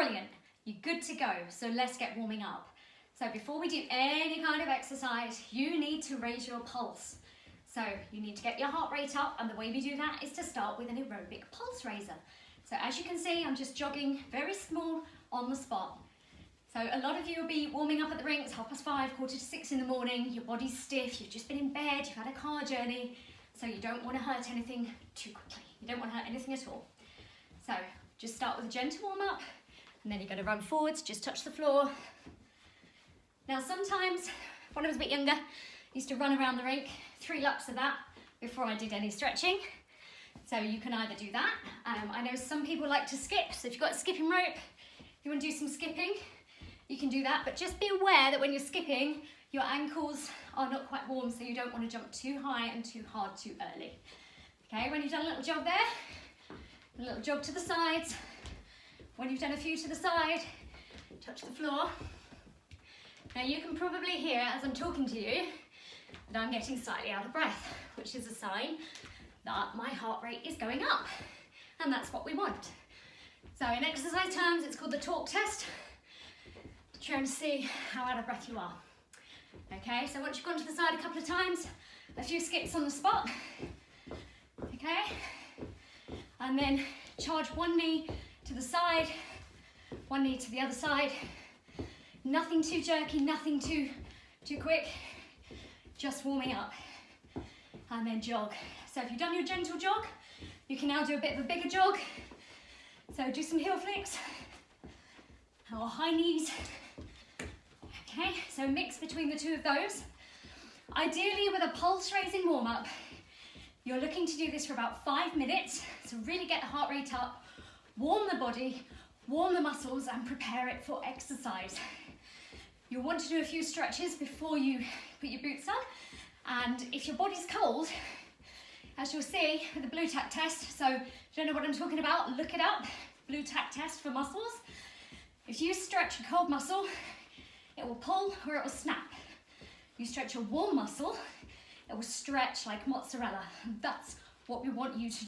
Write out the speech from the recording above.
Brilliant, you're good to go. So let's get warming up. So before we do any kind of exercise, you need to raise your pulse. So you need to get your heart rate up, and the way we do that is to start with an aerobic pulse raiser. So as you can see, I'm just jogging very small on the spot. So a lot of you will be warming up at the rinks, 5:30, 5:45 in the morning, your body's stiff, you've just been in bed, you've had a car journey, so you don't want to hurt anything too quickly. You don't want to hurt anything at all. So just start with a gentle warm up, and then you're going to run forwards, just touch the floor. Now sometimes, when I was a bit younger, I used to run around the rink, 3 laps of that before I did any stretching. So you can either do that. I know some people like to skip, so if you've got a skipping rope, if you want to do some skipping, you can do that, but just be aware that when you're skipping, your ankles are not quite warm, so you don't want to jump too high and too hard too early. Okay, when you've done a little jog there, a little jog to the sides. When you've done a few to the side, touch the floor. Now you can probably hear as I'm talking to you that I'm getting slightly out of breath, which is a sign that my heart rate is going up, and that's what we want. So in exercise terms, it's called the talk test. Trying to see how out of breath you are. Okay, so once you've gone to the side a couple of times, a few skips on the spot. Okay, and then charge one knee to the side, one knee to the other side. Nothing too jerky, nothing too quick, just warming up. And then jog. So if you've done your gentle jog, you can now do a bit of a bigger jog. So do some heel flicks or high knees. Okay, so mix between the two of those. Ideally with a pulse raising warm up, you're looking to do this for about 5 minutes. So really get the heart rate up, warm the body, warm the muscles, and prepare it for exercise. You'll want to do a few stretches before you put your boots on. And if your body's cold, as you'll see with the blue tack test, so if you don't know what I'm talking about, look it up, blue tack test for muscles. If you stretch a cold muscle, it will pull or it will snap. You stretch a warm muscle, it will stretch like mozzarella. And that's what we want you to do.